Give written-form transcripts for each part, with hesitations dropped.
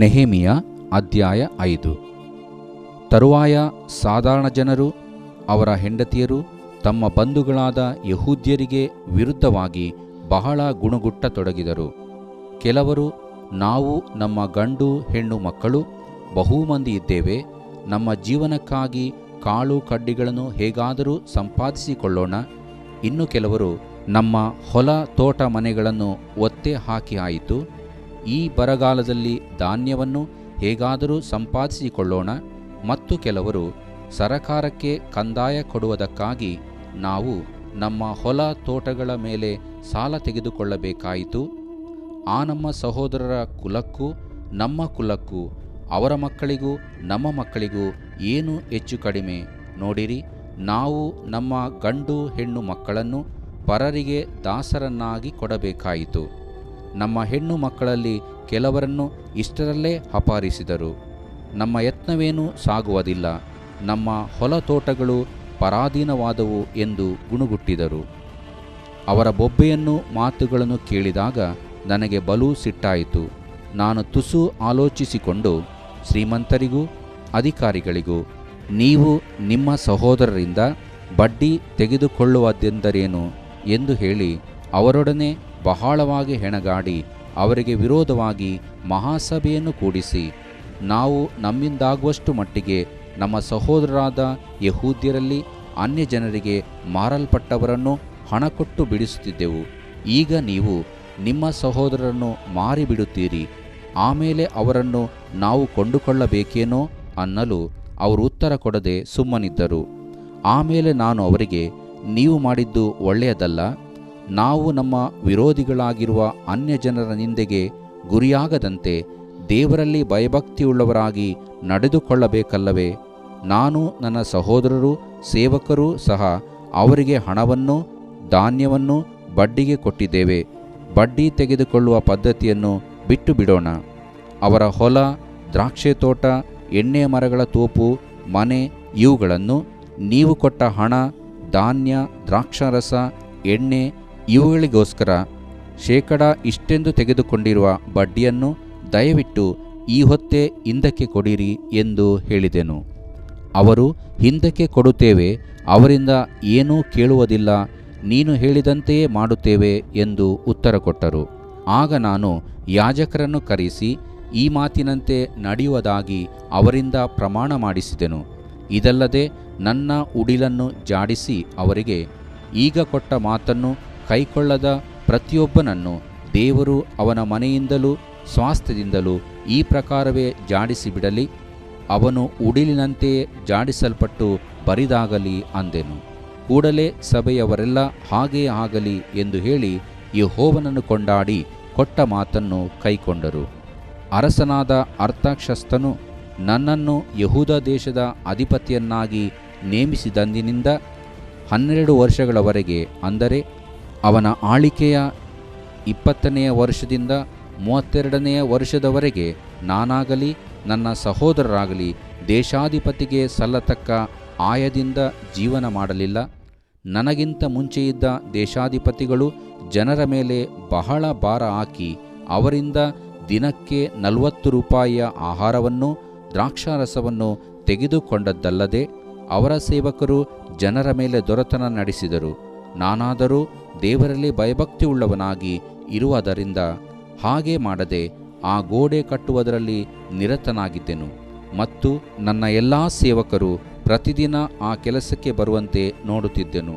ನೆಹೆಮೀಯ ಅಧ್ಯಾಯ 5. ತರುವಾಯ ಸಾಧಾರಣ ಜನರು ಅವರ ಹೆಂಡತಿಯರು ತಮ್ಮ ಬಂಧುಗಳಾದ ಯಹೂದ್ಯರಿಗೆ ವಿರುದ್ಧವಾಗಿ ಬಹಳ ಗುಣಗುಟ್ಟತೊಡಗಿದರು. ಕೆಲವರು, ನಾವು ನಮ್ಮ ಗಂಡು ಹೆಣ್ಣು ಮಕ್ಕಳು ಬಹು ಮಂದಿ ಇದ್ದೇವೆ, ನಮ್ಮ ಜೀವನಕ್ಕಾಗಿ ಕಾಳು ಕಡ್ಡಿಗಳನ್ನು ಹೇಗಾದರೂ ಸಂಪಾದಿಸಿಕೊಳ್ಳೋಣ. ಇನ್ನು ಕೆಲವರು, ನಮ್ಮ ಹೊಲ ತೋಟ ಮನೆಗಳನ್ನು ಒತ್ತೆ ಹಾಕಿ ಆಯಿತು, ಈ ಬರಗಾಲದಲ್ಲಿ ಧಾನ್ಯವನ್ನು ಹೇಗಾದರೂ ಸಂಪಾದಿಸಿಕೊಳ್ಳೋಣ. ಮತ್ತು ಕೆಲವರು, ಸರಕಾರಕ್ಕೆ ಕಂದಾಯ ಕೊಡುವುದಕ್ಕಾಗಿ ನಾವು ನಮ್ಮ ಹೊಲ ತೋಟಗಳ ಮೇಲೆ ಸಾಲ ತೆಗೆದುಕೊಳ್ಳಬೇಕಾಯಿತು. ಆ ನಮ್ಮ ಸಹೋದರರ ಕುಲಕ್ಕೂ ನಮ್ಮ ಕುಲಕ್ಕೂ ಅವರ ಮಕ್ಕಳಿಗೂ ನಮ್ಮ ಮಕ್ಕಳಿಗೂ ಏನು ಹೆಚ್ಚು ಕಡಿಮೆ? ನೋಡಿರಿ, ನಾವು ನಮ್ಮ ಗಂಡು ಹೆಣ್ಣು ಮಕ್ಕಳನ್ನು ಪರರಿಗೆ ದಾಸರನ್ನಾಗಿ ಕೊಡಬೇಕಾಯಿತು. ನಮ್ಮ ಹೆಣ್ಣು ಮಕ್ಕಳಲ್ಲಿ ಕೆಲವರನ್ನು ಇಷ್ಟರಲ್ಲೇ ಅಪಹರಿಸಿದರು. ನಮ್ಮ ಯತ್ನವೇನೂ ಸಾಗುವುದಿಲ್ಲ, ನಮ್ಮ ಹೊಲ ತೋಟಗಳು ಪರಾಧೀನವಾದವು ಎಂದು ಗುಣಗುಟ್ಟಿದರು. ಅವರ ಬೊಬ್ಬೆಯನ್ನು ಮಾತುಗಳನ್ನು ಕೇಳಿದಾಗ ನನಗೆ ಬಲು ಸಿಟ್ಟಾಯಿತು. ನಾನು ತುಸು ಆಲೋಚಿಸಿಕೊಂಡು ಶ್ರೀಮಂತರಿಗೂ ಅಧಿಕಾರಿಗಳಿಗೂ, ನೀವು ನಿಮ್ಮ ಸಹೋದರರಿಂದ ಬಡ್ಡಿ ತೆಗೆದುಕೊಳ್ಳುವುದೆಂದರೇನು ಎಂದು ಹೇಳಿ ಅವರೊಡನೆ ಬಹಳವಾಗಿ ಹೆಣಗಾಡಿ ಅವರಿಗೆ ವಿರೋಧವಾಗಿ ಮಹಾಸಭೆಯನ್ನು ಕೂಡಿಸಿ, ನಾವು ನಮ್ಮಿಂದಾಗುವಷ್ಟು ಮಟ್ಟಿಗೆ ನಮ್ಮ ಸಹೋದರರಾದ ಯಹೂದ್ಯರಲ್ಲಿ ಅನ್ಯಜನರಿಗೆ ಮಾರಲ್ಪಟ್ಟವರನ್ನು ಹಣಕೊಟ್ಟು ಬಿಡಿಸುತ್ತಿದ್ದೆವು. ಈಗ ನೀವು ನಿಮ್ಮ ಸಹೋದರರನ್ನು ಮಾರಿಬಿಡುತ್ತೀರಿ, ಆಮೇಲೆ ಅವರನ್ನು ನಾವು ಕೊಂಡುಕೊಳ್ಳಬೇಕೇನೋ ಅನ್ನಲು ಅವರು ಉತ್ತರ ಕೊಡದೆ ಸುಮ್ಮನಿದ್ದರು. ಆಮೇಲೆ ನಾನು ಅವರಿಗೆ, ನೀವು ಮಾಡಿದ್ದು ಒಳ್ಳೆಯದಲ್ಲ. ನಾವು ನಮ್ಮ ವಿರೋಧಿಗಳಾಗಿರುವ ಅನ್ಯಜನರ ನಿಂದೆಗೆ ಗುರಿಯಾಗದಂತೆ ದೇವರಲ್ಲಿ ಭಯಭಕ್ತಿಯುಳ್ಳವರಾಗಿ ನಡೆದುಕೊಳ್ಳಬೇಕಲ್ಲವೇ? ನಾನು ನನ್ನ ಸಹೋದರರು ಸೇವಕರೂ ಸಹ ಅವರಿಗೆ ಹಣವನ್ನು ಧಾನ್ಯವನ್ನು ಬಡ್ಡಿಗೆ ಕೊಟ್ಟಿದ್ದೇವೆ. ಬಡ್ಡಿ ತೆಗೆದುಕೊಳ್ಳುವ ಪದ್ಧತಿಯನ್ನು ಬಿಟ್ಟು ಬಿಡೋಣ. ಅವರ ಹೊಲ, ದ್ರಾಕ್ಷೆ ತೋಟ, ಎಣ್ಣೆ ಮರಗಳ ತೋಪು, ಮನೆ ಇವುಗಳನ್ನು ನೀವು ಕೊಟ್ಟ ಹಣ, ಧಾನ್ಯ, ದ್ರಾಕ್ಷಾರಸ, ಎಣ್ಣೆ ಇವುಗಳಿಗೋಸ್ಕರ ಶೇಕಡ ಇಷ್ಟೆಂದು ತೆಗೆದುಕೊಂಡಿರುವ ಬಡ್ಡಿಯನ್ನು ದಯವಿಟ್ಟು ಈ ಹೊತ್ತೇ ಹಿಂದಕ್ಕೆ ಕೊಡಿರಿ ಎಂದು ಹೇಳಿದೆನು. ಅವರು, ಹಿಂದಕ್ಕೆ ಕೊಡುತ್ತೇವೆ, ಅವರಿಂದ ಏನೂ ಕೇಳುವುದಿಲ್ಲ, ನೀನು ಹೇಳಿದಂತೆಯೇ ಮಾಡುತ್ತೇವೆ ಎಂದು ಉತ್ತರ ಕೊಟ್ಟರು. ಆಗ ನಾನು ಯಾಜಕರನ್ನು ಕರೆಸಿ ಈ ಮಾತಿನಂತೆ ನಡೆಯುವುದಾಗಿ ಅವರಿಂದ ಪ್ರಮಾಣ ಮಾಡಿಸಿದೆನು. ಇದಲ್ಲದೆ ನನ್ನ ಉಡಿಲನ್ನು ಜಾಡಿಸಿ ಅವರಿಗೆ, ಈಗ ಕೊಟ್ಟ ಮಾತನ್ನು ಕೈಕೊಳ್ಳದ ಪ್ರತಿಯೊಬ್ಬನನ್ನು ದೇವರು ಅವನ ಮನೆಯಿಂದಲೂ ಸ್ವಾಸ್ಥ್ಯದಿಂದಲೂ ಈ ಪ್ರಕಾರವೇ ಜಾಡಿಸಿಬಿಡಲಿ, ಅವನು ಉಡಿಲಿನಂತೆಯೇ ಜಾಡಿಸಲ್ಪಟ್ಟು ಬರಿದಾಗಲಿ ಅಂದೆನು. ಕೂಡಲೇ ಸಭೆಯವರೆಲ್ಲ ಹಾಗೆಯೇ ಆಗಲಿ ಎಂದು ಹೇಳಿ ಯೆಹೋವನನ್ನು ಕೊಂಡಾಡಿ ಕೊಟ್ಟ ಮಾತನ್ನು ಕೈಕೊಂಡರು. ಅರಸನಾದ ಅರ್ತಷಸ್ತನು ನನ್ನನ್ನು ಯೆಹೂದ ದೇಶದ ಅಧಿಪತಿಯನ್ನಾಗಿ ನೇಮಿಸಿದಂದಿನಿಂದ 12 ವರ್ಷಗಳವರೆಗೆ, ಅಂದರೆ ಅವನ ಆಳಿಕೆಯ 20ನೆಯ ವರ್ಷದಿಂದ 32ನೆಯ ವರ್ಷದವರೆಗೆ ನಾನಾಗಲಿ ನನ್ನ ಸಹೋದರರಾಗಲಿ ದೇಶಾಧಿಪತಿಗೆ ಸಲ್ಲತಕ್ಕ ಆಯದಿಂದ ಜೀವನ ಮಾಡಲಿಲ್ಲ. ನನಗಿಂತ ಮುಂಚೆಯಿದ್ದ ದೇಶಾಧಿಪತಿಗಳು ಜನರ ಮೇಲೆ ಬಹಳ ಭಾರ ಹಾಕಿ ಅವರಿಂದ ದಿನಕ್ಕೆ 40 ರೂಪಾಯಿಯ ಆಹಾರವನ್ನು ದ್ರಾಕ್ಷಾರಸವನ್ನು ತೆಗೆದುಕೊಂಡದ್ದಲ್ಲದೆ ಅವರ ಸೇವಕರು ಜನರ ಮೇಲೆ ದೊರೆತನ ನಡೆಸಿದರು. ನಾನಾದರೂ ದೇವರಲ್ಲಿ ಭಯಭಕ್ತಿಯುಳ್ಳವನಾಗಿ ಇರುವುದರಿಂದ ಹಾಗೆ ಮಾಡದೆ ಆ ಗೋಡೆ ಕಟ್ಟುವುದರಲ್ಲಿ ನಿರತನಾಗಿದ್ದೆನು. ಮತ್ತು ನನ್ನ ಎಲ್ಲ ಸೇವಕರು ಪ್ರತಿದಿನ ಆ ಕೆಲಸಕ್ಕೆ ಬರುವಂತೆ ನೋಡುತ್ತಿದ್ದೆನು.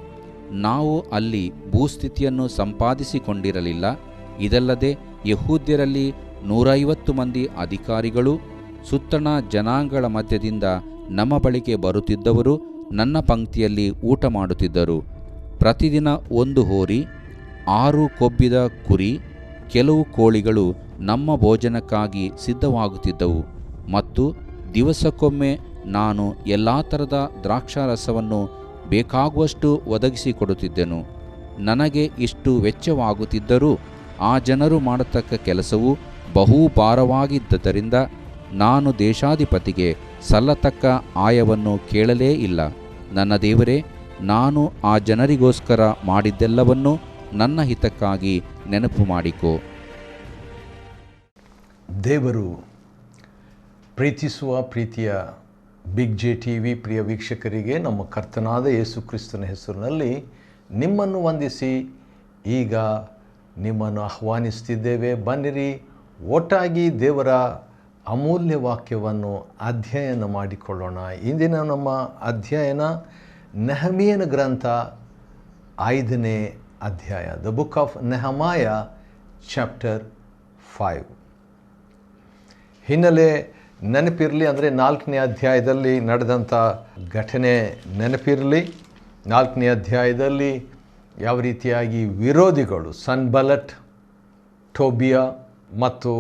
ನಾವು ಅಲ್ಲಿ ಭೂಸ್ಥಿತಿಯನ್ನು ಸಂಪಾದಿಸಿಕೊಂಡಿರಲಿಲ್ಲ. ಇದಲ್ಲದೆ ಯಹೂದ್ಯರಲ್ಲಿ 150 ಮಂದಿ ಅಧಿಕಾರಿಗಳು ಸುತ್ತಣ ಜನಾಂಗಗಳ ಮಧ್ಯದಿಂದ ನಮ್ಮ ಬಳಿಗೆ ಬರುತ್ತಿದ್ದವರು ನನ್ನ ಪಂಕ್ತಿಯಲ್ಲಿ ಊಟ ಮಾಡುತ್ತಿದ್ದರು. ಪ್ರತಿದಿನ 1 ಹೋರಿ, 6 ಕೊಬ್ಬಿದ ಕುರಿ, ಕೆಲವು ಕೋಳಿಗಳು ನಮ್ಮ ಭೋಜನಕ್ಕಾಗಿ ಸಿದ್ಧವಾಗುತ್ತಿದ್ದವು. ಮತ್ತು ದಿವಸಕ್ಕೊಮ್ಮೆ ನಾನು ಎಲ್ಲ ಥರದ ದ್ರಾಕ್ಷಾರಸವನ್ನು ಬೇಕಾಗುವಷ್ಟು ಒದಗಿಸಿಕೊಡುತ್ತಿದ್ದೆನು. ನನಗೆ ಇಷ್ಟು ವೆಚ್ಚವಾಗುತ್ತಿದ್ದರೂ ಆ ಜನರು ಮಾಡತಕ್ಕ ಕೆಲಸವು ಬಹು ಭಾರವಾಗಿದ್ದರಿಂದ ನಾನು ದೇಶಾಧಿಪತಿಗೆ ಸಲ್ಲತಕ್ಕ ಆಯವನ್ನು ಕೇಳಲೇ ಇಲ್ಲ. ನನ್ನ ದೇವರೇ, ನಾನು ಆ ಜನರಿಗೋಸ್ಕರ ಮಾಡಿದ್ದೆಲ್ಲವನ್ನೂ ನನ್ನ ಹಿತಕ್ಕಾಗಿ ನೆನಪು ಮಾಡಿಕೋ. ದೇವರು ಪ್ರೀತಿಸುವ ಪ್ರೀತಿಯ ಬಿಗ್ ಜೆ ಟಿ ವಿ ಪ್ರಿಯ ವೀಕ್ಷಕರಿಗೆ ನಮ್ಮ ಕರ್ತನಾದ ಯೇಸು ಕ್ರಿಸ್ತನ ಹೆಸರಿನಲ್ಲಿ ನಿಮ್ಮನ್ನು ವಂದಿಸಿ ಈಗ ನಿಮ್ಮನ್ನು ಆಹ್ವಾನಿಸ್ತಿದ್ದೇವೆ. ಬನ್ನಿರಿ, ಒಟ್ಟಾಗಿ ದೇವರ ಅಮೂಲ್ಯ ವಾಕ್ಯವನ್ನು ಅಧ್ಯಯನ ಮಾಡಿಕೊಳ್ಳೋಣ. ಇಂದಿನ ನಮ್ಮ ಅಧ್ಯಯನ ನೆಹಮೀಯನ ಗ್ರಂಥ 5ನೇ ಅಧ್ಯಾಯ, ದ ಬುಕ್ ಆಫ್ ನೆಹಮಾಯ ಚಾಪ್ಟರ್ 5. ಹಿನ್ನೆಲೆ ನೆನಪಿರಲಿ, ಅಂದರೆ 4ನೇ ಅಧ್ಯಾಯದಲ್ಲಿ ನಡೆದಂಥ ಘಟನೆ ನೆನಪಿರಲಿ. 4ನೇ ಅಧ್ಯಾಯದಲ್ಲಿ ಯಾವ ರೀತಿಯಾಗಿ ವಿರೋಧಿಗಳು ಸನ್ಬಲ್ಲಟ್, ಟೋಬಿಯಾ ಮತ್ತು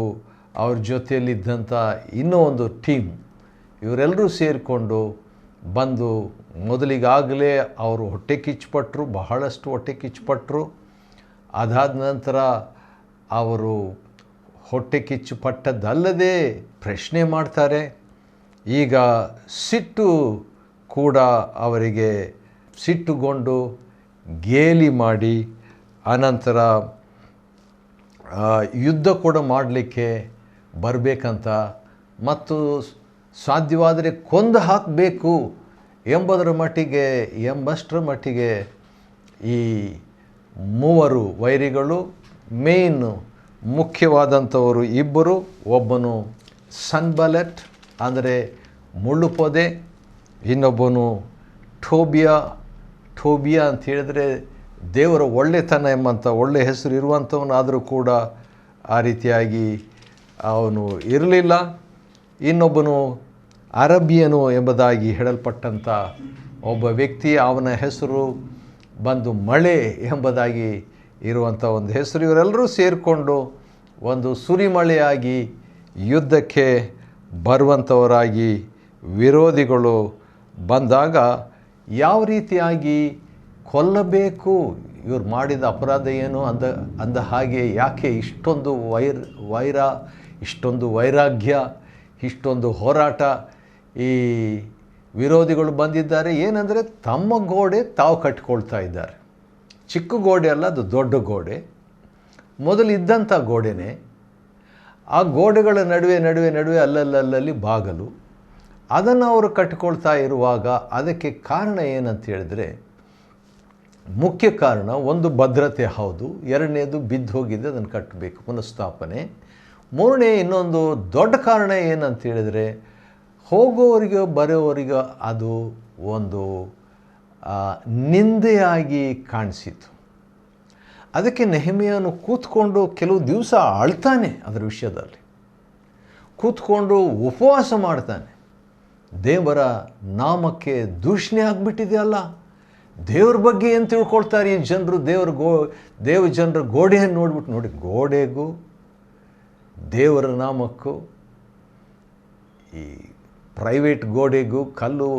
ಅವ್ರ ಜೊತೆಯಲ್ಲಿದ್ದಂಥ ಇನ್ನೂ ಒಂದು ಟೀಮ್, ಇವರೆಲ್ಲರೂ ಸೇರಿಕೊಂಡು ಬಂದು ಮೊದಲಿಗಾಗಲೇ ಅವರು ಹೊಟ್ಟೆ ಕಿಚ್ಚುಪಟ್ಟರು, ಬಹಳಷ್ಟು ಹೊಟ್ಟೆ ಕಿಚ್ಚುಪಟ್ಟರು. ಅದಾದ ನಂತರ ಅವರು ಹೊಟ್ಟೆ ಕಿಚ್ಚು ಪಟ್ಟದ್ದಲ್ಲದೆ ಪ್ರಶ್ನೆ ಮಾಡ್ತಾರೆ. ಈಗ ಸಿಟ್ಟು ಕೂಡ ಅವರಿಗೆ ಸಿಟ್ಟುಗೊಂಡು ಗೇಲಿ ಮಾಡಿ ಅನಂತರ ಯುದ್ಧ ಕೂಡ ಮಾಡಲಿಕ್ಕೆ ಬರಬೇಕಂತ ಮತ್ತು ಸಾಧ್ಯವಾದರೆ ಕೊಂದು ಹಾಕಬೇಕು ಎಂಬಷ್ಟರ ಮಟ್ಟಿಗೆ ಈ ಮೂವರು ವೈರಿಗಳು, ಮೇನ್ ಮುಖ್ಯವಾದಂಥವರು ಇಬ್ಬರು, ಒಬ್ಬನು ಸನ್ಬಲ್ಲಟ್ ಅಂದರೆ ಮುಳ್ಳು ಪೊದೆ, ಇನ್ನೊಬ್ಬನು ಟೋಬಿಯಾ ಅಂತ ಹೇಳಿದರೆ ದೇವರ ಒಳ್ಳೆತನ ಎಂಬಂಥ ಒಳ್ಳೆ ಹೆಸರು ಇರುವಂಥವನು, ಆದರೂ ಕೂಡ ಆ ರೀತಿಯಾಗಿ ಅವನು ಇರಲಿಲ್ಲ. ಇನ್ನೊಬ್ಬನು ಅರಬಿಯನು ಎಂಬುದಾಗಿ ಹೇಳಲ್ಪಟ್ಟಂಥ ಒಬ್ಬ ವ್ಯಕ್ತಿ, ಅವನ ಹೆಸರು ಬಂದು ಮಳೆ ಎಂಬುದಾಗಿ ಇರುವಂಥ ಒಂದು ಹೆಸರು. ಇವರೆಲ್ಲರೂ ಸೇರಿಕೊಂಡು ಒಂದು ಸುರಿಮಳೆಯಾಗಿ ಯುದ್ಧಕ್ಕೆ ಬರುವಂಥವರಾಗಿ ವಿರೋಧಿಗಳು ಬಂದಾಗ ಯಾವ ರೀತಿಯಾಗಿ ಕೊಲ್ಲಬೇಕು, ಇವ್ರು ಮಾಡಿದ ಅಪರಾಧ ಏನು ಅಂದ ಹಾಗೆ ಯಾಕೆ ಇಷ್ಟೊಂದು ವೈರ, ಇಷ್ಟೊಂದು ವೈರಾಗ್ಯ, ಇಷ್ಟೊಂದು ಹೋರಾಟ ಈ ವಿರೋಧಿಗಳು ಬಂದಿದ್ದಾರೆ. ಏನಂದರೆ ತಮ್ಮ ಗೋಡೆ ತಾವು ಕಟ್ಕೊಳ್ತಾ ಇದ್ದಾರೆ. ಚಿಕ್ಕ ಗೋಡೆ ಅಲ್ಲ, ಅದು ದೊಡ್ಡ ಗೋಡೆ, ಮೊದಲಿದ್ದಂಥ ಗೋಡೆನೇ. ಆ ಗೋಡೆಗಳ ನಡುವೆ ಅಲ್ಲಲ್ಲಿ ಬಾಗಲು, ಅದನ್ನು ಅವರು ಕಟ್ಕೊಳ್ತಾ ಇರುವಾಗ ಅದಕ್ಕೆ ಕಾರಣ ಏನಂತ ಹೇಳಿದ್ರೆ, ಮುಖ್ಯ ಕಾರಣ ಒಂದು ಭದ್ರತೆ, ಹೌದು. ಎರಡನೇದು ಬಿದ್ದು ಹೋಗಿದೆ, ಅದನ್ನು ಕಟ್ಟಬೇಕು, ಪುನಃಸ್ಥಾಪನೆ. ಮೂರನೇ ಇನ್ನೊಂದು ದೊಡ್ಡ ಕಾರಣ ಏನಂತ ಹೇಳಿದರೆ, ಹೋಗೋವರಿಗೋ ಬರೋವರಿಗೋ ಅದು ಒಂದು ನಿಂದೆಯಾಗಿ ಕಾಣಿಸಿತು. ಅದಕ್ಕೆ ನೆಹೆಮೀಯನು ಕೂತ್ಕೊಂಡು ಕೆಲವು ದಿವಸ ಅಳ್ತಾನೆ, ಅದರ ವಿಷಯದಲ್ಲಿ ಕೂತ್ಕೊಂಡು ಉಪವಾಸ ಮಾಡ್ತಾನೆ. ದೇವರ ನಾಮಕ್ಕೆ ದೂಷಣೆ ಆಗಿಬಿಟ್ಟಿದೆಯಲ್ಲ, ದೇವ್ರ ಬಗ್ಗೆ ಏನು ತಿಳ್ಕೊಳ್ತಾರೆ ಈ ಜನರು? ದೇವ ಜನರ ಗೋಡೆಯನ್ನು ನೋಡ್ಬಿಟ್ಟು, ನೋಡಿ, ಗೋಡೆಗೂ ದೇವರ ನಾಮಕ್ಕೂ ಈ ಪ್ರೈವೇಟ್ ಗೋಡೆಗೂ ಕಲ್ಲು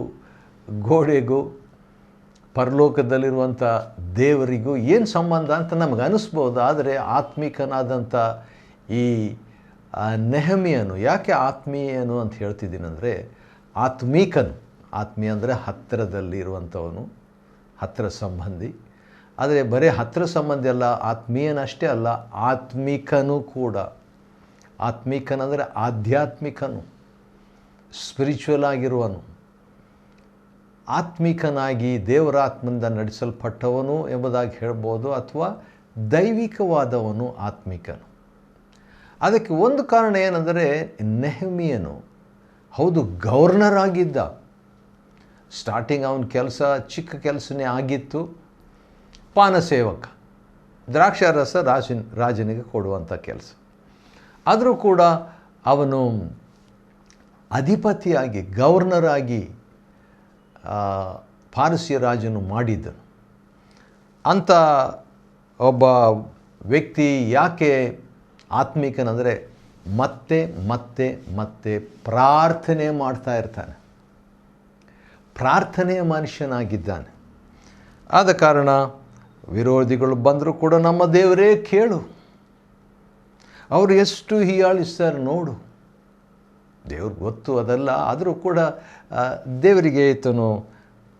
ಗೋಡೆಗೂ ಪರಲೋಕದಲ್ಲಿರುವಂಥ ದೇವರಿಗೂ ಏನು ಸಂಬಂಧ ಅಂತ ನಮಗೆ ಅನಿಸ್ಬೋದು. ಆದರೆ ಆತ್ಮಿಕನಾದಂಥ ಈ ನೆಹಮೀಯನು, ಯಾಕೆ ಆತ್ಮೀಯನು ಅಂತ ಹೇಳ್ತಿದ್ದೀನಿ ಅಂದರೆ, ಆತ್ಮೀಕನು, ಆತ್ಮೀಯ ಅಂದರೆ ಹತ್ತಿರದಲ್ಲಿ ಇರುವಂಥವನು, ಹತ್ತಿರ ಸಂಬಂಧಿ. ಆದರೆ ಬರೀ ಹತ್ತಿರ ಸಂಬಂಧಿ ಅಲ್ಲ, ಆತ್ಮೀಯನಷ್ಟೇ ಅಲ್ಲ, ಆತ್ಮಿಕನು ಕೂಡ. ಆತ್ಮಿಕನಂದರೆ ಆಧ್ಯಾತ್ಮಿಕನು, ಸ್ಪಿರಿಚುವಲ್ ಆಗಿರುವನು, ಆತ್ಮಿಕನಾಗಿ ದೇವರಾತ್ಮನಿಂದ ನಡೆಸಲ್ಪಟ್ಟವನು ಎಂಬುದಾಗಿ ಹೇಳ್ಬೋದು, ಅಥವಾ ದೈವಿಕವಾದವನು ಆತ್ಮಿಕನು. ಅದಕ್ಕೆ ಒಂದು ಕಾರಣ ಏನಂದರೆ, ನೆಹಮೀಯನು ಹೌದು ಗವರ್ನರ್ ಆಗಿದ್ದ. ಸ್ಟಾರ್ಟಿಂಗ್ ಅವನ ಕೆಲಸ ಚಿಕ್ಕ ಕೆಲಸನೇ ಆಗಿತ್ತು, ಪಾನಸೇವಕ, ದ್ರಾಕ್ಷಾರಸ ರಾಜನಿಗೆ ಕೊಡುವಂಥ ಕೆಲಸ. ಆದರೂ ಕೂಡ ಅವನು ಅಧಿಪತಿಯಾಗಿ, ಗವರ್ನರ್ ಆಗಿ ಪಾರಸಿಯ ರಾಜನು ಮಾಡಿದ್ದನು. ಅಂಥ ಒಬ್ಬ ವ್ಯಕ್ತಿ ಯಾಕೆ ಆತ್ಮಿಕನಂದರೆ, ಮತ್ತೆ ಮತ್ತೆ ಮತ್ತೆ ಪ್ರಾರ್ಥನೆ ಮಾಡ್ತಾ ಇರ್ತಾನೆ, ಪ್ರಾರ್ಥನೆಯ ಮನುಷ್ಯನಾಗಿದ್ದಾನೆ. ಆದ ಕಾರಣ ವಿರೋಧಿಗಳು ಬಂದರೂ ಕೂಡ, ನಮ್ಮ ದೇವರೇ ಕೇಳು, ಅವರು ಎಷ್ಟು ಹೀಯಾಳಿಸ್ತಾರೆ ನೋಡು. ದೇವ್ರಿಗೆ ಗೊತ್ತು ಅದೆಲ್ಲ, ಆದರೂ ಕೂಡ ದೇವರಿಗೆ ಈತನು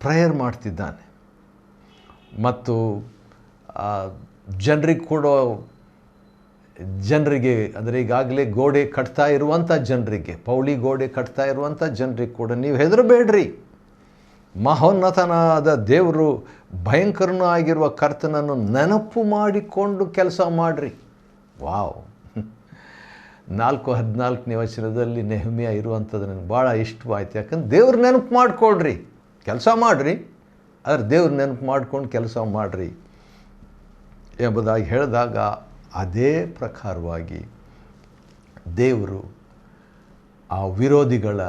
ಪ್ರೇಯರ್ ಮಾಡ್ತಿದ್ದಾನೆ ಮತ್ತು ಜನರಿಗೆ ಕೊಡೋ ಜನರಿಗೆ, ಅಂದರೆ ಈಗಾಗಲೇ ಗೋಡೆ ಕಟ್ತಾ ಇರುವಂಥ ಜನರಿಗೆ, ಪೌಳಿ ಗೋಡೆ ಕಟ್ತಾ ಇರುವಂಥ ಜನರಿಗೆ ಕೂಡ ನೀವು ಹೆದರಬೇಡ್ರಿ, ಮಹೋನ್ನತನಾದ ದೇವರು ಭಯಂಕರನೂ ಆಗಿರುವ ಕರ್ತನನ್ನು ನೆನಪು ಮಾಡಿಕೊಂಡು ಕೆಲಸ ಮಾಡಿರಿ. ವಾವ್! 4:14 ವಚನದಲ್ಲಿ ನೆಹಮ್ಯ ಇರುವಂಥದ್ದು ನನಗೆ ಭಾಳ ಇಷ್ಟವಾಯ್ತು. ಯಾಕಂದ್ರೆ ದೇವ್ರ ನೆನಪು ಮಾಡಿಕೊಳ್ರಿ, ಕೆಲಸ ಮಾಡಿರಿ, ಆದರೆ ದೇವ್ರ ನೆನಪು ಮಾಡ್ಕೊಂಡು ಕೆಲಸ ಮಾಡಿರಿ ಎಂಬುದಾಗಿ ಹೇಳಿದಾಗ ಅದೇ ಪ್ರಕಾರವಾಗಿ ದೇವರು ಆ ವಿರೋಧಿಗಳ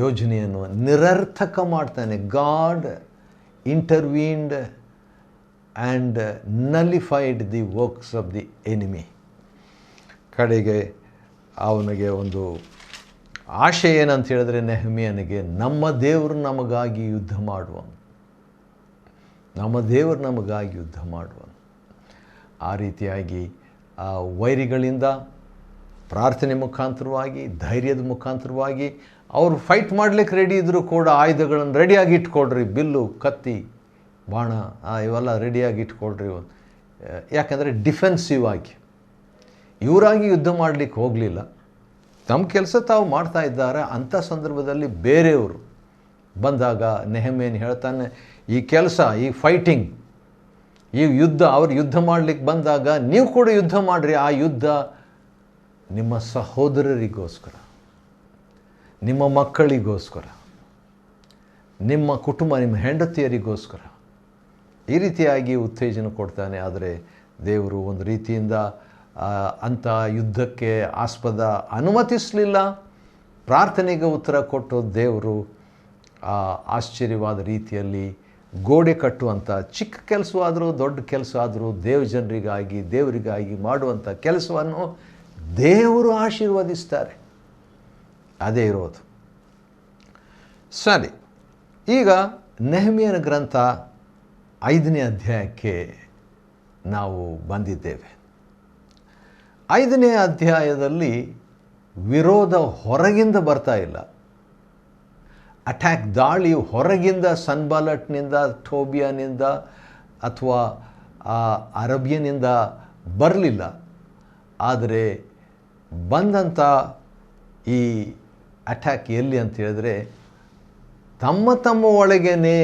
ಯೋಜನೆಯನ್ನು ನಿರರ್ಥಕ ಮಾಡ್ತಾನೆ. God intervened and nullified the works of the enemy. ಕಡೆಗೆ ಅವನಿಗೆ ಒಂದು ಆಶೆ ಏನಂತ ಹೇಳಿದ್ರೆ, ನೆಹಮ್ಯನಿಗೆ ನಮ್ಮ ದೇವರು ನಮಗಾಗಿ ಯುದ್ಧ ಮಾಡುವನು, ನಮ್ಮ ದೇವರು ನಮಗಾಗಿ ಯುದ್ಧ ಮಾಡುವನು. ಆ ರೀತಿಯಾಗಿ ಆ ವೈರಿಗಳಿಂದ ಪ್ರಾರ್ಥನೆ ಮುಖಾಂತರವಾಗಿ, ಧೈರ್ಯದ ಮುಖಾಂತರವಾಗಿ ಅವರು ಫೈಟ್ ಮಾಡಲಿಕ್ಕೆ ರೆಡಿ ಇದ್ದರೂ ಕೂಡ ಆಯುಧಗಳನ್ನು ರೆಡಿಯಾಗಿ ಇಟ್ಕೊಳ್ರಿ, ಬಿಲ್ಲು, ಕತ್ತಿ, ಬಾಣ ಇವೆಲ್ಲ ರೆಡಿಯಾಗಿ ಇಟ್ಕೊಳ್ರಿ. ಯಾಕಂದರೆ ಡಿಫೆನ್ಸಿವ್ ಆಗಿ ಇವರಾಗಿ ಯುದ್ಧ ಮಾಡಲಿಕ್ಕೆ ಹೋಗಲಿಲ್ಲ, ತಮ್ಮ ಕೆಲಸ ತಾವು ಮಾಡ್ತಾ ಇದ್ದಾರೆ. ಅಂಥ ಸಂದರ್ಭದಲ್ಲಿ ಬೇರೆಯವರು ಬಂದಾಗ ನೆಹಮ್ಯನು ಹೇಳ್ತಾನೆ, ಈ ಕೆಲಸ, ಈ ಫೈಟಿಂಗ್, ಈ ಯುದ್ಧ, ಅವ್ರು ಯುದ್ಧ ಮಾಡಲಿಕ್ಕೆ ಬಂದಾಗ ನೀವು ಕೂಡ ಯುದ್ಧ ಮಾಡಿರಿ. ಆ ಯುದ್ಧ ನಿಮ್ಮ ಸಹೋದರರಿಗೋಸ್ಕರ, ನಿಮ್ಮ ಮಕ್ಕಳಿಗೋಸ್ಕರ, ನಿಮ್ಮ ಕುಟುಂಬ, ನಿಮ್ಮ ಹೆಂಡತಿಯರಿಗೋಸ್ಕರ, ಈ ರೀತಿಯಾಗಿ ಉತ್ತೇಜನ ಕೊಡ್ತಾನೆ. ಆದರೆ ದೇವರು ಒಂದು ರೀತಿಯಿಂದ ಅಂಥ ಯುದ್ಧಕ್ಕೆ ಆಸ್ಪದ ಅನುಮತಿಸಲಿಲ್ಲ. ಪ್ರಾರ್ಥನೆಗೆ ಉತ್ತರ ಕೊಟ್ಟು ದೇವರು ಆಶ್ಚರ್ಯವಾದ ರೀತಿಯಲ್ಲಿ ಗೋಡೆ ಕಟ್ಟುವಂಥ, ಚಿಕ್ಕ ಕೆಲಸವಾದರೂ ದೊಡ್ಡ ಕೆಲಸ ಆದರೂ ದೇವರಿಗಾಗಿ ಮಾಡುವಂಥ ಕೆಲಸವನ್ನು ದೇವರು ಆಶೀರ್ವದಿಸ್ತಾರೆ. ಅದೇ ಇರೋದು. ಸರಿ, ಈಗ ನೆಹಮ್ಯನ ಗ್ರಂಥ 5ನೇ ಅಧ್ಯಾಯಕ್ಕೆ ನಾವು ಬಂದಿದ್ದೇವೆ. 5ನೇ ಅಧ್ಯಾಯದಲ್ಲಿ ವಿರೋಧ ಹೊರಗಿಂದ ಬರ್ತಾ ಇಲ್ಲ. ಅಟ್ಯಾಕ್, ದಾಳಿ ಹೊರಗಿಂದ ಸನ್ಬಾಲಟ್ನಿಂದ, ಟೋಬಿಯಾನಿಂದ ಅಥವಾ ಅರಬಿಯನಿಂದ ಬರಲಿಲ್ಲ. ಆದರೆ ಬಂದಂಥ ಈ ಅಟ್ಯಾಕ್ ಎಲ್ಲಿ ಅಂತ ಹೇಳಿದ್ರೆ, ತಮ್ಮ ಒಳಗೇ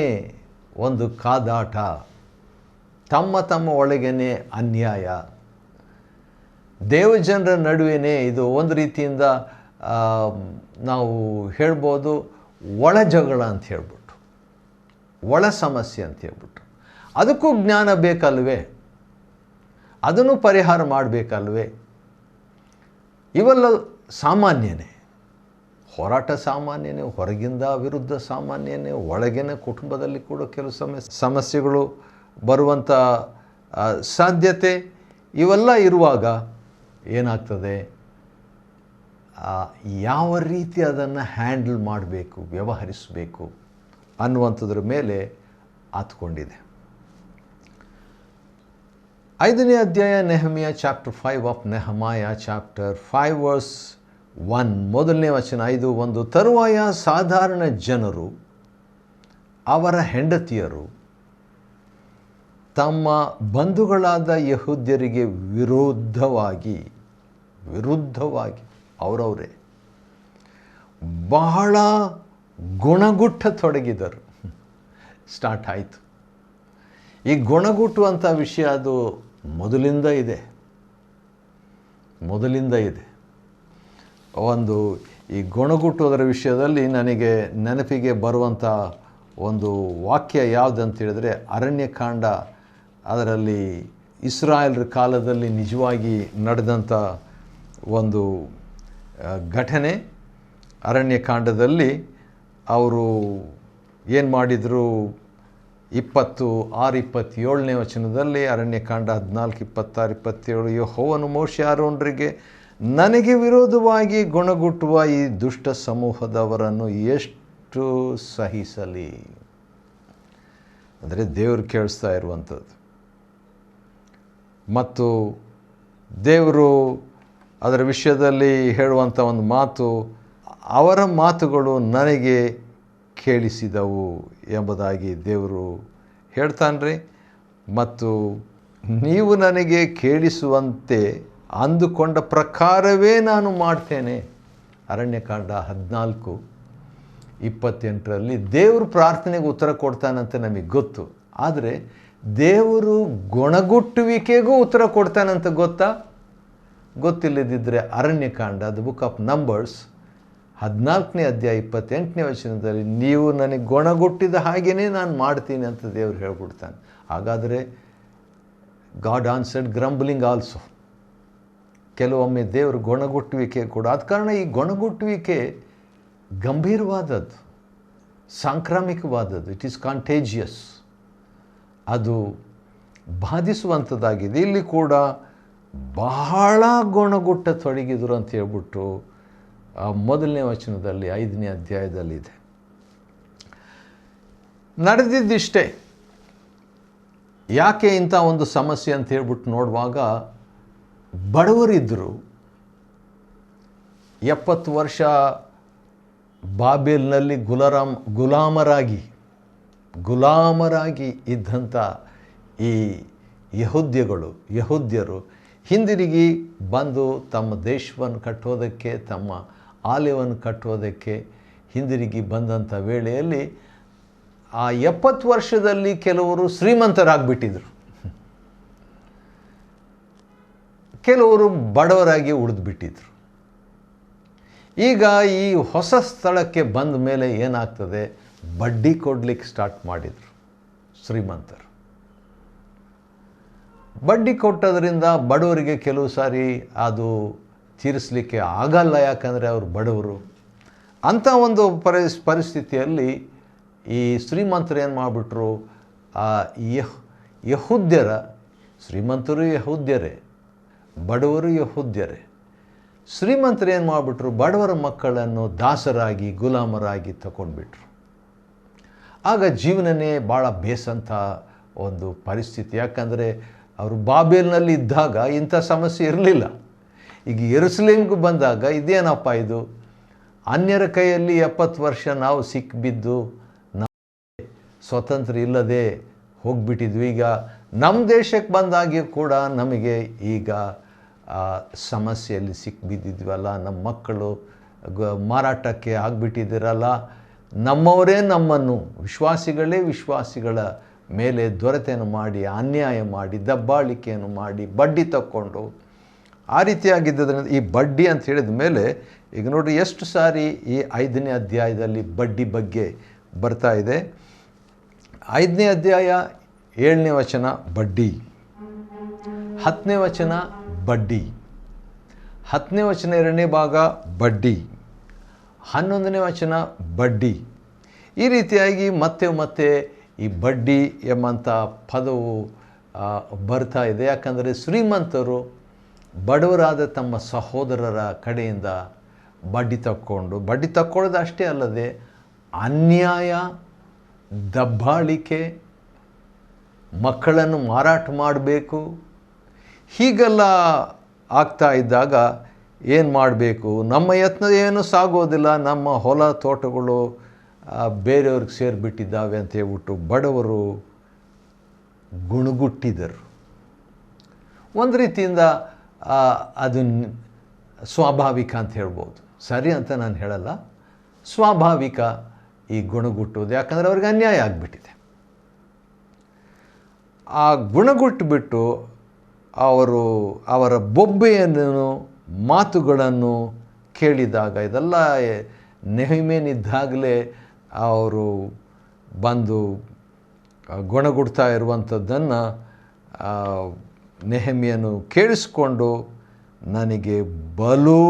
ಒಂದು ಕಾದಾಟ, ತಮ್ಮ ಒಳಗೇ ಅನ್ಯಾಯ, ದೇವಜನರ ನಡುವೆ ಇದು ಒಂದು ರೀತಿಯಿಂದ ನಾವು ಹೇಳ್ಬೋದು ಒಳ ಜಗಳ ಅಂತ ಹೇಳ್ಬಿಟ್ಟು, ಒಳ ಸಮಸ್ಯೆ ಅಂತ ಹೇಳ್ಬಿಟ್ಟು. ಅದಕ್ಕೂ ಜ್ಞಾನ ಬೇಕಲ್ವೇ? ಅದನ್ನು ಪರಿಹಾರ ಮಾಡಬೇಕಲ್ವೇ? ಇವೆಲ್ಲ ಸಾಮಾನ್ಯನೇ, ಹೋರಾಟ ಸಾಮಾನ್ಯನೇ, ಹೊರಗಿಂದ ವಿರುದ್ಧ ಸಾಮಾನ್ಯನೇ, ಒಳಗಿನ ಕುಟುಂಬದಲ್ಲಿ ಕೂಡ ಕೆಲವು ಸಮಸ್ಯೆಗಳು ಬರುವಂಥ ಸಾಧ್ಯತೆ ಇವೆಲ್ಲ ಇರುವಾಗ ಏನಾಗ್ತದೆ, ಯಾವ ರೀತಿ ಅದನ್ನು ಹ್ಯಾಂಡಲ್ ಮಾಡಬೇಕು, ವ್ಯವಹರಿಸಬೇಕು ಅನ್ನುವಂಥದ್ರ ಮೇಲೆ ಆತ್ಕೊಂಡಿದೆ. 5ನೇ ಅಧ್ಯಾಯ ನೆಹಮ್ಯ, ಚಾಪ್ಟರ್ 5 ಆಫ್ ನೆಹಮಾಯ, ಚಾಪ್ಟರ್ 5 ವರ್ಸ್ 1, ಮೊದಲನೇ ವಚನ 5:1. ತರುವಾಯ ಸಾಧಾರಣ ಜನರು, ಅವರ ಹೆಂಡತಿಯರು ತಮ್ಮ ಬಂಧುಗಳಾದ ಯಹೂದ್ಯರಿಗೆ ವಿರುದ್ಧವಾಗಿ ಅವರವರೇ ಬಹಳ ಗುಣಗುಟ್ಟತೊಡಗಿದರು. ಸ್ಟಾರ್ಟ್ ಆಯಿತು. ಈ ಗುಣಗುಟ್ಟುವಂಥ ವಿಷಯ ಅದು ಮೊದಲಿಂದ ಇದೆ. ಒಂದು ಈ ಗುಣಗುಟ್ಟುವುದರ ವಿಷಯದಲ್ಲಿ ನನಗೆ ನೆನಪಿಗೆ ಬರುವಂಥ ಒಂದು ವಾಕ್ಯ ಯಾವುದಂತ ಹೇಳಿದ್ರೆ, ಅರಣ್ಯಕಾಂಡ. ಅದರಲ್ಲಿ ಇಸ್ರಾಯೇಲರ ಕಾಲದಲ್ಲಿ ನಿಜವಾಗಿ ನಡೆದಂಥ ಒಂದು ಘಟನೆ. ಅರಣ್ಯಕಾಂಡದಲ್ಲಿ ಅವರು ಏನು ಮಾಡಿದರು, 26-27ನೇ ವಚನದಲ್ಲಿ, ಅರಣ್ಯಕಾಂಡ 14:26-27, ಯೆಹೋವನು ಮೋಶೆ ಆರೋನರಿಗೆ, ನನಗೆ ವಿರೋಧವಾಗಿ ಗುಣಗುಟ್ಟುವ ಈ ದುಷ್ಟ ಸಮೂಹದವರನ್ನು ಎಷ್ಟು ಸಹಿಸಲಿ. ಅಂದರೆ ದೇವರು ಕೇಳಿಸ್ತಾ ಇರುವಂಥದ್ದು. ಮತ್ತು ದೇವರು ಅದರ ವಿಷಯದಲ್ಲಿ ಹೇಳುವಂಥ ಒಂದು ಮಾತು, ಅವರ ಮಾತುಗಳು ನನಗೆ ಕೇಳಿಸಿದವು ಎಂಬುದಾಗಿ ದೇವರು ಹೇಳ್ತಾನ್ರಿ. ಮತ್ತು ನೀವು ನನಗೆ ಕೇಳಿಸುವಂತೆ ಅಂದುಕೊಂಡ ಪ್ರಕಾರವೇ ನಾನು ಮಾಡ್ತೇನೆ. ಅರಣ್ಯಕಾಂಡ 14:28 ದೇವರು ಪ್ರಾರ್ಥನೆಗೆ ಉತ್ತರ ಕೊಡ್ತಾನಂತೆ ನಮಗೆ ಗೊತ್ತು. ಆದರೆ ದೇವರು ಗುಣಗುಟ್ಟುವಿಕೆಗೂ ಉತ್ತರ ಕೊಡ್ತಾನಂತ ಗೊತ್ತಾ? ಗೊತ್ತಿಲ್ಲದಿದ್ದರೆ Aranyakanda the book of numbers 14:28 ನೀವು ನನಗೆ ಗುಣಗುಟ್ಟಿದ ಹಾಗೆಯೇ ನಾನು ಮಾಡ್ತೀನಿ ಅಂತ ದೇವರು ಹೇಳ್ಬಿಡ್ತಾನೆ. ಹಾಗಾದರೆ ಗಾಡ್ ಆನ್ಸರ್ಡ್ ಗ್ರಂಬ್ಲಿಂಗ್ ಆಲ್ಸೋ. ಕೆಲವೊಮ್ಮೆ ದೇವರು ಗುಣಗುಟ್ಟುವಿಕೆ ಕೂಡ. ಆದ ಕಾರಣ ಈ ಗುಣಗುಟ್ಟುವಿಕೆ ಗಂಭೀರವಾದದ್ದು, ಸಾಂಕ್ರಾಮಿಕವಾದದ್ದು. It is contagious. ಅದು ಬಾಧಿಸುವಂಥದ್ದಾಗಿದೆ. ಇಲ್ಲಿ ಕೂಡ ಬಹಳ ಗುಣಗುಟ್ಟತೊಡಗಿದರು ಅಂತ ಹೇಳ್ಬಿಟ್ಟು ಮೊದಲನೇ ವಚನದಲ್ಲಿ 5ನೇ ಅಧ್ಯಾಯದಲ್ಲಿದೆ. ನಡೆದಿದ್ದಿಷ್ಟೇ. ಯಾಕೆ ಇಂಥ ಒಂದು ಸಮಸ್ಯೆ ಅಂತ ಹೇಳ್ಬಿಟ್ಟು ನೋಡುವಾಗ, ಬಡವರಿದ್ದರು. 70 ವರ್ಷ ಬಾಬೆಲ್ನಲ್ಲಿ ಗುಲಾಮರಾಗಿ ಇದ್ದಂಥ ಈ ಯಹೂದ್ಯರು ಹಿಂದಿರುಗಿ ಬಂದು ತಮ್ಮ ದೇಶವನ್ನು ಕಟ್ಟೋದಕ್ಕೆ, ತಮ್ಮ ಆಲಯವನ್ನು ಕಟ್ಟೋದಕ್ಕೆ ಹಿಂದಿರುಗಿ ಬಂದಂಥ ವೇಳೆಯಲ್ಲಿ ಆ 70 ವರ್ಷದಲ್ಲಿ ಕೆಲವರು ಶ್ರೀಮಂತರಾಗಿಬಿಟ್ಟಿದ್ರು, ಕೆಲವರು ಬಡವರಾಗಿ ಉಳಿದುಬಿಟ್ಟಿದ್ರು. ಈಗ ಈ ಹೊಸ ಸ್ಥಳಕ್ಕೆ ಬಂದ ಮೇಲೆ ಏನಾಗ್ತದೆ, ಬಡ್ಡಿ ಕೊಡಲಿಕ್ಕೆ ಸ್ಟಾರ್ಟ್ ಮಾಡಿದರು ಶ್ರೀಮಂತರು. ಬಡ್ಡಿ ಕೊಟ್ಟದ್ರಿಂದ ಬಡವರಿಗೆ ಕೆಲವು ಸಾರಿ ಅದು ತೀರಿಸಲಿಕ್ಕೆ ಆಗಲ್ಲ, ಯಾಕಂದರೆ ಅವರು ಬಡವರು. ಅಂಥ ಒಂದು ಪರಿಸ್ಥಿತಿಯಲ್ಲಿ ಈ ಶ್ರೀಮಂತರು ಏನು ಮಾಡಿಬಿಟ್ರು, ಆ ಯಹೂದ್ಯರ, ಶ್ರೀಮಂತರು ಯಹೂದ್ಯರೇ, ಬಡವರು ಯಹೂದ್ಯರೇ, ಶ್ರೀಮಂತರು ಏನು ಮಾಡಿಬಿಟ್ರು, ಬಡವರ ಮಕ್ಕಳನ್ನು ದಾಸರಾಗಿ ಗುಲಾಮರಾಗಿ ತಗೊಂಡ್ಬಿಟ್ರು. ಆಗ ಜೀವನನೇ ಭಾಳ ಬೇಸಂಥ ಒಂದು ಪರಿಸ್ಥಿತಿ. ಯಾಕಂದರೆ ಅವರು ಬಾಬೆಲ್ನಲ್ಲಿ ಇದ್ದಾಗ ಇಂಥ ಸಮಸ್ಯೆ ಇರಲಿಲ್ಲ. ಈಗ ಯೆರೂಸಲೇಮಿಗೆ ಬಂದಾಗ ಇದೇನಪ್ಪ ಇದು, ಅನ್ಯರ ಕೈಯಲ್ಲಿ 70 ವರ್ಷ ನಾವು ಸಿಕ್ಕಿಬಿದ್ದು ಸ್ವತಂತ್ರ ಇಲ್ಲದೆ ಹೋಗಿಬಿಟ್ಟಿದ್ವಿ. ಈಗ ನಮ್ಮ ದೇಶಕ್ಕೆ ಬಂದಾಗಿ ಕೂಡ ನಮಗೆ ಈಗ ಸಮಸ್ಯೆಯಲ್ಲಿ ಸಿಕ್ಕಿಬಿದ್ದಿದ್ವಲ್ಲ, ನಮ್ಮ ಮಕ್ಕಳು ಮಾರಾಟಕ್ಕೆ ಆಗಿಬಿಟ್ಟಿದ್ದೀರಲ್ಲ, ನಮ್ಮವರೇ ನಮ್ಮನ್ನು ವಿಶ್ವಾಸಿಗಳ ಮೇಲೆ ದೊರೆತೇನು ಮಾಡಿ, ಅನ್ಯಾಯ ಮಾಡಿ, ದಬ್ಬಾಳಿಕೆಯನ್ನು ಮಾಡಿ, ಬಡ್ಡಿ ತಕ್ಕೊಂಡು ಆ ರೀತಿಯಾಗಿದ್ದರಿಂದ ಈ ಬಡ್ಡಿ ಅಂತ ಹೇಳಿದ ಮೇಲೆ ಈಗ ನೋಡಿ ಎಷ್ಟು ಸಾರಿ ಈ 5ನೇ ಅಧ್ಯಾಯದಲ್ಲಿ ಬಡ್ಡಿ ಬಗ್ಗೆ ಬರ್ತಾ ಇದೆ. 5ನೇ ಅಧ್ಯಾಯ 7ನೇ ವಚನ ಬಡ್ಡಿ, 10ನೇ ವಚನ ಬಡ್ಡಿ, 10ನೇ ವಚನ 2ನೇ ಭಾಗ ಬಡ್ಡಿ, 11ನೇ ವಚನ ಬಡ್ಡಿ. ಈ ರೀತಿಯಾಗಿ ಮತ್ತೆ ಈ ಬಡ್ಡಿ ಎಂಬಂಥ ಪದವು ಬರ್ತಾ ಇದೆ. ಯಾಕಂದರೆ ಶ್ರೀಮಂತರು ಬಡವರಾದ ತಮ್ಮ ಸಹೋದರರ ಕಡೆಯಿಂದ ಬಡ್ಡಿ ತಕ್ಕೊಳ್ಳೋದು ಅಷ್ಟೇ ಅಲ್ಲದೆ ಅನ್ಯಾಯ, ದಬ್ಬಾಳಿಕೆ, ಮಕ್ಕಳನ್ನು ಮಾರಾಟ ಮಾಡಬೇಕು, ಹೀಗೆಲ್ಲ ಆಗ್ತಾ ಇದ್ದಾಗ ಏನು ಮಾಡಬೇಕು, ನಮ್ಮ ಯತ್ನ ಏನೂ ಸಾಗೋದಿಲ್ಲ, ನಮ್ಮ ಹೊಲ ತೋಟಗಳು ಬೇರೆಯವ್ರಿಗೆ ಸೇರಿಬಿಟ್ಟಿದ್ದಾವೆ ಅಂತ ಹೇಳ್ಬಿಟ್ಟು ಬಡವರು ಗುಣಗುಟ್ಟಿದರು. ಒಂದು ರೀತಿಯಿಂದ ಅದು ಸ್ವಾಭಾವಿಕ ಅಂತ ಹೇಳ್ಬೋದು. ಸರಿ ಅಂತ ನಾನು ಹೇಳಲ್ಲ, ಸ್ವಾಭಾವಿಕ ಈ ಗುಣಗುಟ್ಟೋದು. ಯಾಕಂದರೆ ಅವ್ರಿಗೆ ಅನ್ಯಾಯ ಆಗಿಬಿಟ್ಟಿದೆ. ಆ ಗುಣಗುಟ್ಟುಬಿಟ್ಟು ಅವರ ಬೊಬ್ಬೆಯನ್ನು ಮಾತುಗಳನ್ನು ಕೇಳಿದಾಗ, ಇದೆಲ್ಲ ನೆಹೆಮೀಯನಿದ್ದಾಗಲೇ ಅವರು ಬಂದು ಗುಣಗುಡ್ತಾ ಇರುವಂಥದ್ದನ್ನು ನೆಹೆಮೀಯನು ಕೇಳಿಸ್ಕೊಂಡು ನನಗೆ ಬಲೂ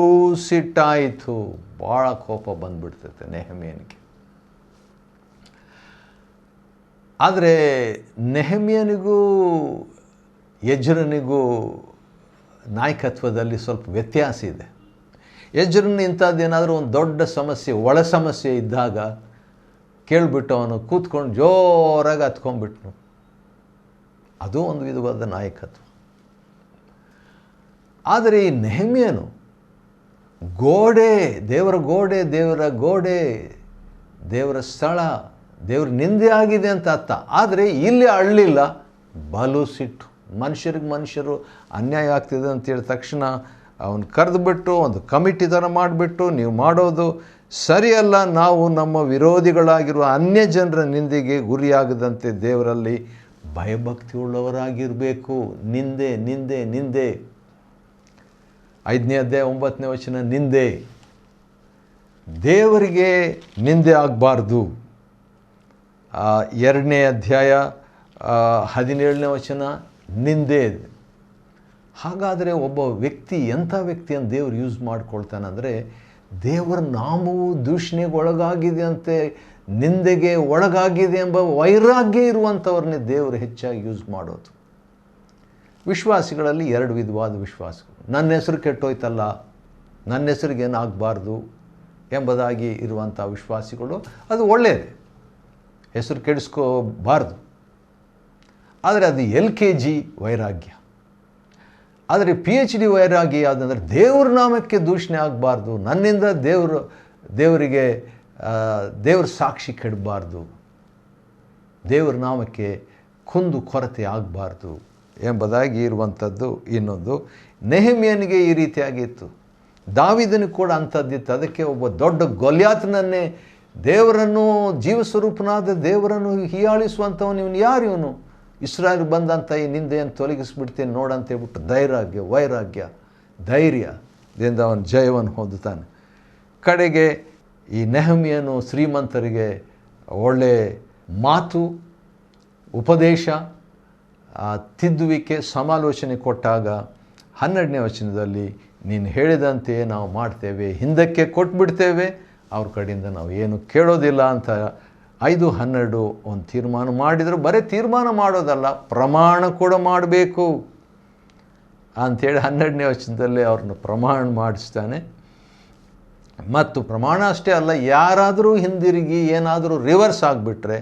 ಸಿಟ್ಟಾಯಿತು, ಭಾಳ ಕೋಪ ಬಂದುಬಿಡ್ತೈತೆ ನೆಹೆಮೀಯನಿಗೆ. ಆದರೆ ನೆಹೆಮೀಯನಿಗೂ ಎಜ್ರನಿಗೂ ನಾಯಕತ್ವದಲ್ಲಿ ಸ್ವಲ್ಪ ವ್ಯತ್ಯಾಸ ಇದೆ. ಎಜ್ರನ ಇಂಥದ್ದೇನಾದರೂ ಒಂದು ದೊಡ್ಡ ಸಮಸ್ಯೆ, ಒಳ ಸಮಸ್ಯೆ ಇದ್ದಾಗ ಕೇಳಿಬಿಟ್ಟು ಅವನು ಕೂತ್ಕೊಂಡು ಜೋರಾಗಿ ಹತ್ಕೊಂಡ್ಬಿಟ್ನು. ಅದು ಒಂದು ವಿಧವಾದ ನಾಯಕತ್ವ. ಆದರೆ ಈ ನೆಹೆಮೀಯನು ದೇವರ ಗೋಡೆ, ದೇವರ ಸ್ಥಳ, ದೇವ್ರ ನಿಂದೆ ಆಗಿದೆ ಅಂತ ಅರ್ಥ. ಆದರೆ ಇಲ್ಲಿ ಅಳ್ಳಿಲ್ಲ, ಬಲು ಸಿಟ್ಟು. ಮನುಷ್ಯರು ಅನ್ಯಾಯ ಆಗ್ತಿದೆ ಅಂತ ಹೇಳಿದ ತಕ್ಷಣ ಅವನು ಕರೆದುಬಿಟ್ಟು ಒಂದು ಕಮಿಟಿ ಥರ ಮಾಡಿಬಿಟ್ಟು ನೀವು ಮಾಡೋದು ಸರಿಯಲ್ಲ, ನಾವು ನಮ್ಮ ವಿರೋಧಿಗಳಾಗಿರುವ ಅನ್ಯ ಜನರ ನಿಂದೆಗೆ ಗುರಿಯಾಗದಂತೆ ದೇವರಲ್ಲಿ ಭಯಭಕ್ತಿ ಉಳ್ಳವರಾಗಿರಬೇಕು. ನಿಂದೆ ನಿಂದೆ ನಿಂದೆ 5ನೇ ಅಧ್ಯಾಯ 9ನೇ ವಚನ ನಿಂದೆ. ದೇವರಿಗೆ ನಿಂದೆ ಆಗಬಾರ್ದು. 2ನೇ ಅಧ್ಯಾಯ 17ನೇ ವಚನ ನಿಂದೆ. ಹಾಗಾದರೆ ಒಬ್ಬ ವ್ಯಕ್ತಿ ಎಂಥ ವ್ಯಕ್ತಿಯನ್ನು ದೇವರು ಯೂಸ್ ಮಾಡ್ಕೊಳ್ತಾನಂದರೆ, ದೇವರ ನಾಮವು ದೂಷಣೆಗೆ ಒಳಗಾಗಿದೆ ಅಂತೆ, ನಿಂದೆಗೆ ಒಳಗಾಗಿದೆ ಎಂಬ ವೈರಾಗ್ಯ ಇರುವಂಥವ್ರನ್ನೇ ದೇವರು ಹೆಚ್ಚಾಗಿ ಯೂಸ್ ಮಾಡೋದು. ವಿಶ್ವಾಸಿಗಳಲ್ಲಿ 2 ವಿಧವಾದ ವಿಶ್ವಾಸಗಳು. ನನ್ನ ಹೆಸರು ಕೆಟ್ಟೋಯ್ತಲ್ಲ, ನನ್ನ ಹೆಸರಿಗೇನಾಗಬಾರ್ದು ಎಂಬುದಾಗಿ ಇರುವಂಥ ವಿಶ್ವಾಸಿಗಳು, ಅದು ಒಳ್ಳೆಯದೇ, ಹೆಸರು ಕೆಡಿಸ್ಕೋಬಾರ್ದು. ಆದರೆ ಅದು LKG ವೈರಾಗ್ಯ. ಆದರೆ PhD ವೈರಾಗ್ಯ ಯಾವುದಂದ್ರೆ, ದೇವ್ರ ನಾಮಕ್ಕೆ ದೂಷಣೆ ಆಗಬಾರ್ದು, ನನ್ನಿಂದ ದೇವರಿಗೆ ದೇವ್ರ ಸಾಕ್ಷಿ ಕೆಡಬಾರ್ದು, ದೇವ್ರ ನಾಮಕ್ಕೆ ಕುಂದು ಕೊರತೆ ಆಗಬಾರ್ದು ಎಂಬುದಾಗಿ ಇರುವಂಥದ್ದು ಇನ್ನೊಂದು. ನೆಹೆಮ್ಯನಿಗೆ ಈ ರೀತಿಯಾಗಿತ್ತು. ದಾವೀದನಿಗೆ ಕೂಡ ಅಂಥದ್ದಿತ್ತು. ಅದಕ್ಕೆ ಒಬ್ಬ ದೊಡ್ಡ ಗೊಲ್ಯಾತನನ್ನೇ, ದೇವರನ್ನು, ಜೀವಸ್ವರೂಪನಾದ ದೇವರನ್ನು ಹೀಯಾಳಿಸುವಂಥವನು ಇವನು ಯಾರು, ಇವನು ಇಸ್ರಾಯೇಲ್ ಬಂದಂಥ ಈ ನಿಂದೆಯನ್ನು ತೊಲಗಿಸ್ಬಿಡ್ತೇನೆ ನೋಡಂತ ಹೇಳ್ಬಿಟ್ಟು ಧೈರ್ಯದಿಂದ ಅವನು ಜಯವನ್ನು ಹೊಂದುತ್ತಾನೆ. ಕಡೆಗೆ ಈ ನೆಹಮ್ಯನು ಶ್ರೀಮಂತರಿಗೆ ಒಳ್ಳೆ ಮಾತು, ಉಪದೇಶ, ತಿದ್ದುವಿಕೆ, ಸಮಾಲೋಚನೆ ಕೊಟ್ಟಾಗ 12ನೇ ವಚನದಲ್ಲಿ, ನೀನು ಹೇಳಿದಂತೆಯೇ ನಾವು ಮಾಡ್ತೇವೆ, ಹಿಂದಕ್ಕೆ ಕೊಟ್ಬಿಡ್ತೇವೆ, ಅವ್ರ ಕಡೆಯಿಂದ ನಾವು ಏನು ಕೇಳೋದಿಲ್ಲ ಅಂತ 5:12 ಒಂದು ತೀರ್ಮಾನ ಮಾಡಿದರು. ಬರೀ ತೀರ್ಮಾನ ಮಾಡೋದಲ್ಲ, ಪ್ರಮಾಣ ಕೂಡ ಮಾಡಬೇಕು ಅಂಥೇಳಿ 12ನೇ ವಚನದಲ್ಲಿ ಅವ್ರನ್ನ ಪ್ರಮಾಣ ಮಾಡಿಸ್ತಾನೆ. ಮತ್ತು ಪ್ರಮಾಣ ಅಷ್ಟೇ ಅಲ್ಲ, ಯಾರಾದರೂ ಹಿಂದಿರುಗಿ ಏನಾದರೂ ರಿವರ್ಸ್ ಆಗಿಬಿಟ್ರೆ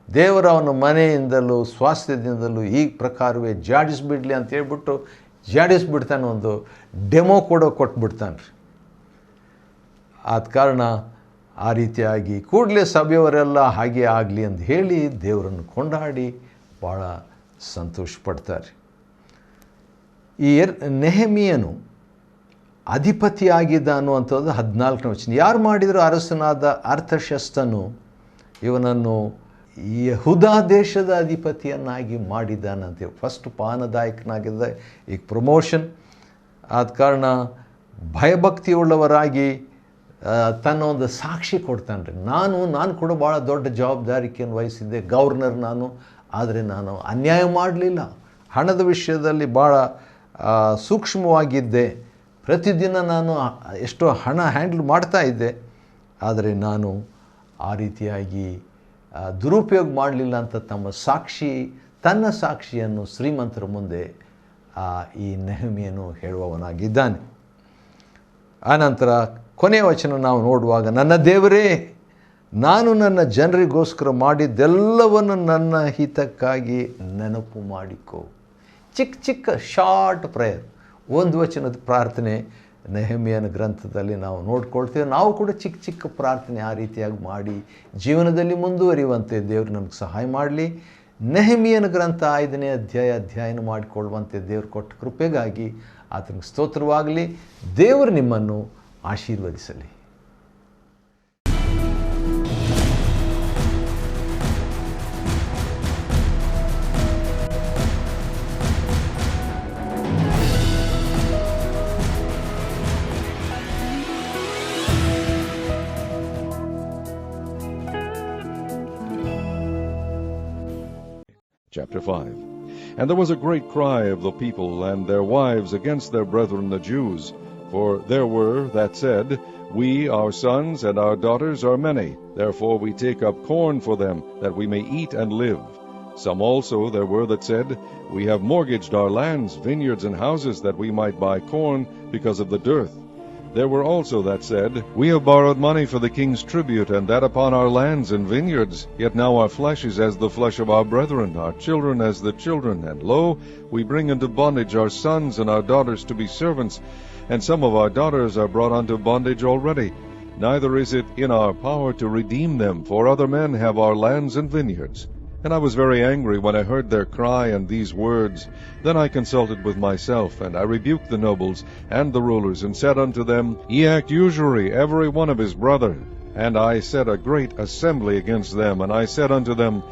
ದೇವರ ಅವನ ಮನೆಯಿಂದಲೂ ಸ್ವಾಸ್ಥ್ಯದಿಂದಲೂ ಈ ಪ್ರಕಾರವೇ ಜಾಡಿಸ್ಬಿಡಲಿ ಅಂತ ಹೇಳ್ಬಿಟ್ಟು ಜಾಡಿಸ್ಬಿಡ್ತಾನೆ. ಒಂದು ಡೆಮೋ ಕೂಡ ಕೊಟ್ಬಿಡ್ತಾನೆ ರೀ. ಆದ ಕಾರಣ ಆ ರೀತಿಯಾಗಿ ಕೂಡಲೇ ಸಭೆಯವರೆಲ್ಲ ಹಾಗೆ ಆಗಲಿ ಅಂತ ಹೇಳಿ ದೇವರನ್ನು ಕೊಂಡಾಡಿ ಭಾಳ ಸಂತೋಷಪಡ್ತಾರೆ. ಈ ನೆಹೆಮೀಯನು ಅಧಿಪತಿಯಾಗಿದ್ದ ಅನ್ನುವಂಥದ್ದು 14ನೇ ವಚನ. ಯಾರು ಮಾಡಿದರೂ ಅರಸನಾದ ಅರ್ತಷಸ್ತನು ಇವನನ್ನು ಯೆಹೂದ ದೇಶದ ಅಧಿಪತಿಯನ್ನಾಗಿ ಮಾಡಿದ್ದಾನಂತೆ. ಫಸ್ಟ್ ಪಾನದಾಯಕನಾಗಿದ್ದ, ಈಗ ಪ್ರಮೋಷನ್. ಆದ ಕಾರಣ ಭಯಭಕ್ತಿಯುಳ್ಳವರಾಗಿ ತನ್ನ ಒಂದು ಸಾಕ್ಷಿ ಕೊಡ್ತಾನೆ ರೀ. ನಾನು ಕೂಡ ಭಾಳ ದೊಡ್ಡ ಜವಾಬ್ದಾರಿಕೆಯನ್ನು ವಹಿಸಿದ್ದೆ, ಗವರ್ನರ್ ನಾನು, ಆದರೆ ನಾನು ಅನ್ಯಾಯ ಮಾಡಲಿಲ್ಲ, ಹಣದ ವಿಷಯದಲ್ಲಿ ಭಾಳ ಸೂಕ್ಷ್ಮವಾಗಿದ್ದೆ, ಪ್ರತಿದಿನ ನಾನು ಎಷ್ಟೋ ಹಣ ಹ್ಯಾಂಡಲ್ ಮಾಡ್ತಾ ಇದ್ದೆ, ಆದರೆ ನಾನು ಆ ರೀತಿಯಾಗಿ ದುರುಪಯೋಗ ಮಾಡಲಿಲ್ಲ ಅಂತ ತನ್ನ ಸಾಕ್ಷಿಯನ್ನು ಶ್ರೀಮಂತರ ಮುಂದೆ ಈ ನೆಹೆಮ್ಯನು ಹೇಳುವವನಾಗಿದ್ದಾನೆ. ಆನಂತರ ಕೊನೆಯ ವಚನ ನಾವು ನೋಡುವಾಗ, ನನ್ನ ದೇವರೇ, ನಾನು ನನ್ನ ಜನರಿಗೋಸ್ಕರ ಮಾಡಿದ್ದೆಲ್ಲವನ್ನು ನನ್ನ ಹಿತಕ್ಕಾಗಿ ನೆನಪು ಮಾಡಿಕೋ. ಚಿಕ್ಕ ಶಾರ್ಟ್ ಪ್ರೇಯರ್, ಒಂದು ವಚನದ ಪ್ರಾರ್ಥನೆ ನೆಹೆಮ್ಯನ ಗ್ರಂಥದಲ್ಲಿ ನಾವು ನೋಡ್ಕೊಳ್ತೇವೆ. ನಾವು ಕೂಡ ಚಿಕ್ಕ ಪ್ರಾರ್ಥನೆ ಆ ರೀತಿಯಾಗಿ ಮಾಡಿ ಜೀವನದಲ್ಲಿ ಮುಂದುವರಿಯುವಂತೆ ದೇವರು ನಮಗೆ ಸಹಾಯ ಮಾಡಲಿ. ನೆಹೆಮ್ಯನ ಗ್ರಂಥ 5ನೇ ಅಧ್ಯಯನ ಮಾಡಿಕೊಳ್ಳುವಂತೆ ದೇವರು ಕೊಟ್ಟ ಕೃಪೆಗಾಗಿ ಆತನಿಗೆ ಸ್ತೋತ್ರವಾಗಲಿ. ದೇವರು ನಿಮ್ಮನ್ನು ಆಶೀರ್ವದಿಸಲಿ. Chapter 5. And there was a great cry of the people and their wives against their brethren the Jews. For there were that said, We, our sons and our daughters, are many. Therefore we take up corn for them, that we may eat and live. Some also there were that said, We have mortgaged our lands, vineyards, and houses, that we might buy corn, because of the dearth. There were also that said, We have borrowed money for the king's tribute, and that upon our lands and vineyards. Yet now our flesh is as the flesh of our brethren, our children as the children. And lo, we bring into bondage our sons and our daughters to be servants, and some of our daughters are brought unto bondage already. Neither is it in our power to redeem them, for other men have our lands and vineyards. And I was very angry when I heard their cry and these words. Then I consulted with myself, and I rebuked the nobles and the rulers, and said unto them, Ye act usury, every one of his brother. And I set a great assembly against them, and I said unto them,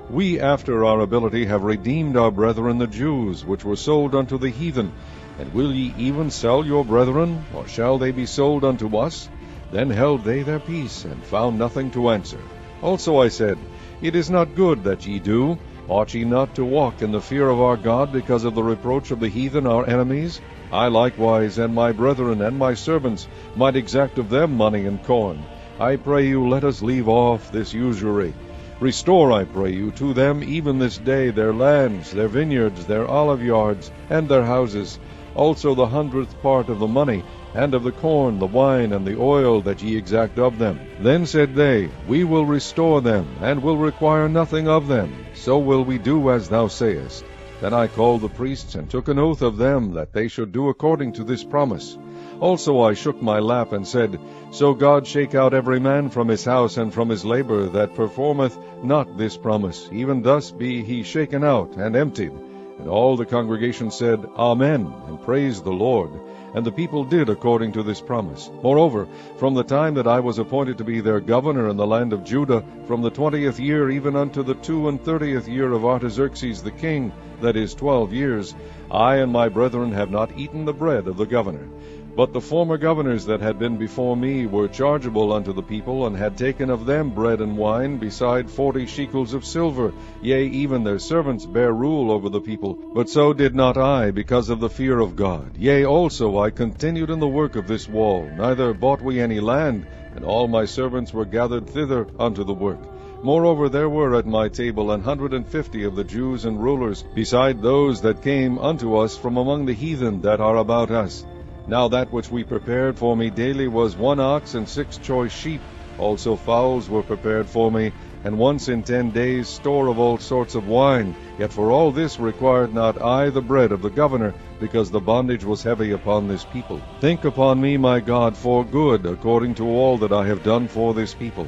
We after our ability have redeemed our brethren the Jews, which were sold unto the heathen. And will ye even sell your brethren, or shall they be sold unto us? Then held they their peace, and found nothing to answer. Also I said, It is not good that ye do. Ought ye not to walk in the fear of our God, because of the reproach of the heathen our enemies? I likewise, and my brethren and my servants, might exact of them money and corn. I pray you, let us leave off this usury. Restore, I pray you, to them even this day their lands, their vineyards, their olive yards, and their houses, also the 100th part of the money, and of the corn, the wine, and the oil that ye exact of them. Then said they, We will restore them, and will require nothing of them. So will we do as thou sayest. Then I called the priests, and took an oath of them, that they should do according to this promise. Also I shook my lap, and said, So God shake out every man from his house and from his labor, that performeth not this promise. Even thus be he shaken out and emptied. And all the congregation said, Amen, and praised the Lord. And the people did according to this promise. Moreover, from the time that I was appointed to be their governor in the land of Judah, from the 20th year even unto the 32nd year of Artaxerxes the king, that is 12 years, I and my brethren have not eaten the bread of the governor. But the former governors that had been before me were chargeable unto the people, and had taken of them bread and wine, beside 40 shekels of silver. Yea, even their servants bare rule over the people. But so did not I, because of the fear of God. Yea, also I continued in the work of this wall, neither bought we any land, and all my servants were gathered thither unto the work. Moreover, there were at my table 150 of the Jews and rulers, beside those that came unto us from among the heathen that are about us. Now that which we prepared for me daily was 1 ox and 6 choice sheep. Also fowls were prepared for me, and once in 10 days store of all sorts of wine. Yet for all this required not I the bread of the governor, because the bondage was heavy upon this people. Think upon me, my God, for good, according to all that I have done for this people.